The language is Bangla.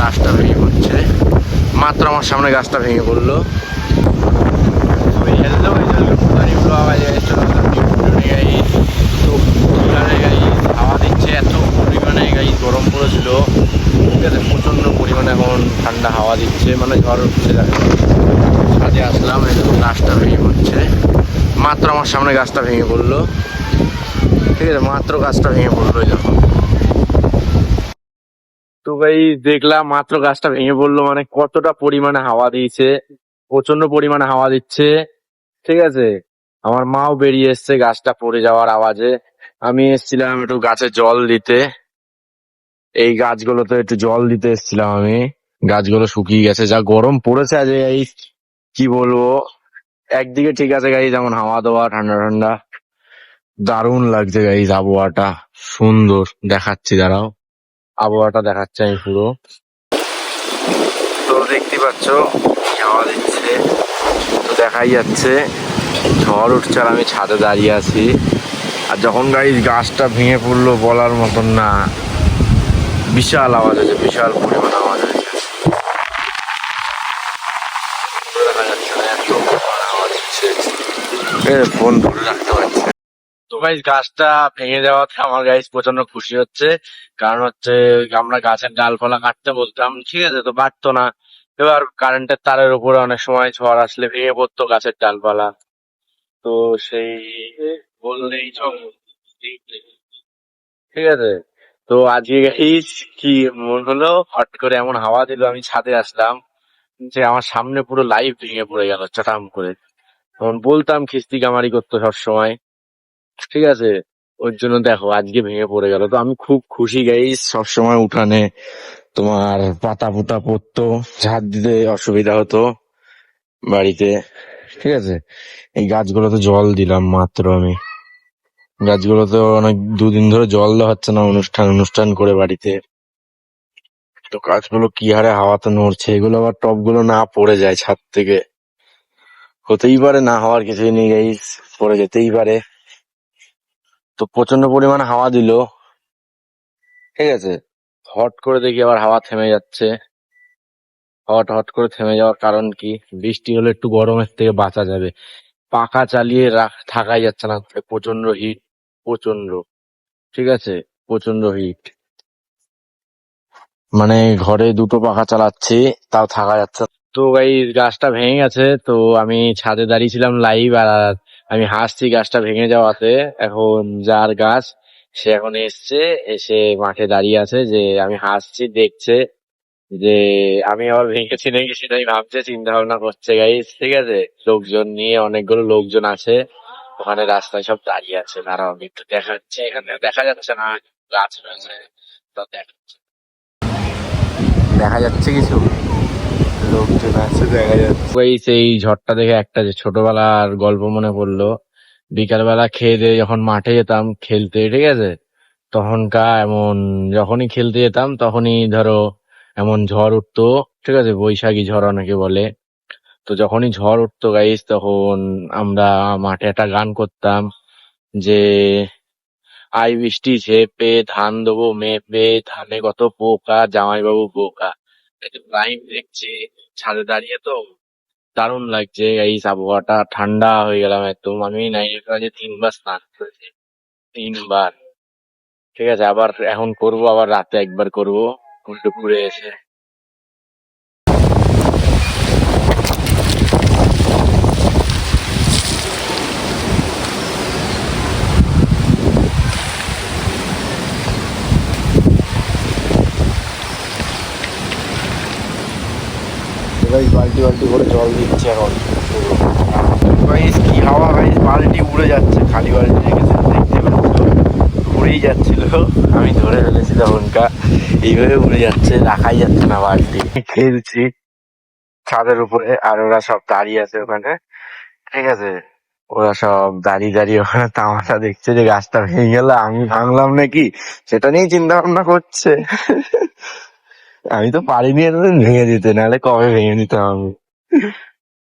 গাছটা ভেঙে পড়ছে। মাত্র আমার সামনে গাছটা ভেঙে পড়লো। হাওয়া দিচ্ছে, এত পরিমাণে গরম পড়েছিল, ঠিক আছে, প্রচন্ড পরিমাণে এখন ঠান্ডা হাওয়া দিচ্ছে, মানে ঝড় উঠছে। ছাদে আসলাম, এরকম গাছটা ভেঙে পড়ছে। মাত্র আমার সামনে গাছটা ভেঙে পড়লো, ঠিক আছে, মাত্র গাছটা ভেঙে পড়লো যখন। তো ভাই দেখলাম মাত্র গাছটা ভেঙে পড়লো, মানে কতটা পরিমাণে হাওয়া দিয়েছে, প্রচন্ড পরিমাণে হাওয়া দিচ্ছে, ঠিক আছে। আমার মাও বেরিয়ে এসছে গাছটা পড়ে যাওয়ার আওয়াজে। আমি এসেছিলাম একটু গাছে জল দিতে, এই গাছগুলোতে একটু জল দিতে এসেছিলাম আমি। গাছগুলো শুকিয়ে গেছে, যা গরম পড়েছে আজ, এই কি বলবো। একদিকে ঠিক আছে গাইজ, যেমন হাওয়া দেওয়া ঠান্ডা ঠান্ডা, দারুণ লাগছে গাইজ, আবহাওয়াটা সুন্দর দেখাচ্ছি, দাঁড়াও আবহাওয়াটা দেখাচ্ছে আমি পুরো। তো দেখতে পাচ্ছ হাওয়া দিচ্ছে, তো দেখাই যাচ্ছে ঝড় উঠছে, আর আমি ছাদে দাঁড়িয়ে আছি। আর যখন গাছটা ভেঙে পড়লো বলার মতন না, বিশাল আওয়াজ হয়েছে, বিশাল পরিমাণ আওয়াজ হয়েছে, দেখা যাচ্ছে না, এত পরিমাণ আওয়াজ হচ্ছে, ফোন ধরে রাখতে পারছি। তো গাছটা ভেঙে যাওয়াতে আমার প্রচন্ড খুশি হচ্ছে। কারণ হচ্ছে আমরা গাছের ডালপালা কাটতে বলতাম, ঠিক আছে, তো কাটতো না। এবার কারেন্টের তারের উপরে অনেক সময় ঝড় আসলে ভেঙে পড়তো গাছের ডালপালা, তো সেই বললেই চলে, ঠিক আছে। তো আজকে কি মন হলো, হট করে এমন হাওয়া দিল, আমি ছাদে আসলাম, যে আমার সামনে পুরো লাইভ ভেঙে পড়ে গেল চটাম করে। তখন বলতাম খিস্তি কামারি করতো সবসময়, ঠিক আছে, ওর জন্য দেখো আজকে ভেঙে পড়ে গেল। তো আমি খুব খুশি সবসময় উঠানে তোমার পাতা পুতা পড়তো, ঝাড় দিতে অসুবিধা হতো বাড়িতে, ঠিক আছে। এই গাছগুলোতে জল দিলাম মাত্র আমি, গাছগুলোতে অনেক দুদিন ধরে জল দেওয়া হচ্ছে না, অনুষ্ঠান অনুষ্ঠান করে বাড়িতে। তো গাছগুলো কি হারে হাওয়াতে নড়ছে, এগুলো আবার টবগুলো না পড়ে যায় ছাদ থেকে, হতেই পারে, না হওয়ার কিছুই নেই গাইস, পড়ে যেতেই পারে। তো প্রচন্ড পরিমাণে হাওয়া দিল, ঠিক আছে। হট করে দেখি আবার হাওয়া থেমে যাচ্ছে। হট হট করে থেমে যাওয়ার কারণ কি, বৃষ্টি হলে একটু গরমের থেকে বাঁচা যাবে, পাখা চালিয়ে থাকাই যাচ্ছে না, প্রচন্ড হিট, প্রচন্ড, ঠিক আছে, প্রচন্ড হিট, মানে ঘরে দুটো পাখা চালাচ্ছি তাও থাকা যাচ্ছে না। তো গাছটা ভেঙে গেছে, তো আমি ছাদে দাঁড়িয়েছিলাম লাইভ, আর আমি হাসছি গাছটা ভেঙে যাওয়াতে। এখন যার গাছ সে এখন এসছে, এসে মাঠে দাঁড়িয়ে আছে, যে আমি হাসছি দেখছে, যে আমি আবার ভেঙেছি নাকি সেটাই ভাবছে, চিন্তা ভাবনা করছে গাইস, ঠিক আছে। লোকজন নিয়ে, অনেকগুলো লোকজন আছে ওখানে, রাস্তায় সব দাঁড়িয়ে আছে। দাঁড়াও আমি একটু দেখাচ্ছি, এখানে দেখা যাচ্ছে না, গাছ রয়েছে তো দেখাচ্ছে, দেখা যাচ্ছে কিছু লোকজন আছে দেখা যাচ্ছে। সেই ঝড়টা দেখে একটা যে ছোটবেলার গল্প মনে পড়লো। বিকালবেলা খেয়ে দিয়ে যখন মাঠে যেতাম খেলতে, ঠিক আছে, তখনকার এমন, যখনই খেলতে যেতাম তখনই ধরো এমন ঝড় উঠতো, ঠিক আছে, বৈশাখী ঝড় অনেকে বলে। তো যখনই ঝড় উঠতো তখন আমরা মাঠে একটা গান করতাম, যে আই বৃষ্টি ঝেপে ধান দেবো মেপে, ধানে কত পোকা জামাইবাবু বোকা। লাইভ দেখছি ছাদে দাঁড়িয়ে, তো দারুণ লাগছে আবহাওয়াটা, ঠান্ডা হয়ে গেলাম একদম। আমি নাইনের কাছে 3 বার স্নান করেছি, 3 বার, ঠিক আছে। আবার এখন করব, আবার রাতে একবার করব দুপুরে এসে। বালতি বালতি করে জল দিচ্ছে এখন পুরো। কি হাওয়া বালতি উড়ে যাচ্ছে, খালি বালতি রেখেছে দেখতে পাচ্ছ, উড়েই যাচ্ছিল, আমি ধরে ফেলেছি তখনকার, এইভাবে উড়ে যাচ্ছে, রাখাই যাচ্ছে না বালতি। খেলছি ছাদের উপরে, আর ওরা সব দাঁড়িয়ে আছে ওখানে, ঠিক আছে, ওরা সব দাঁড়িয়ে দাঁড়িয়ে ওখানে তামাশা দেখছে, যে গাছটা ভেঙে গেল আমি ভাঙলাম নাকি, সেটা নিয়েই চিন্তা ভাবনা করছে। আমি তো পারিনি এতদিন ভেঙে দিতে, নাহলে কবে ভেঙে দিতাম আমি।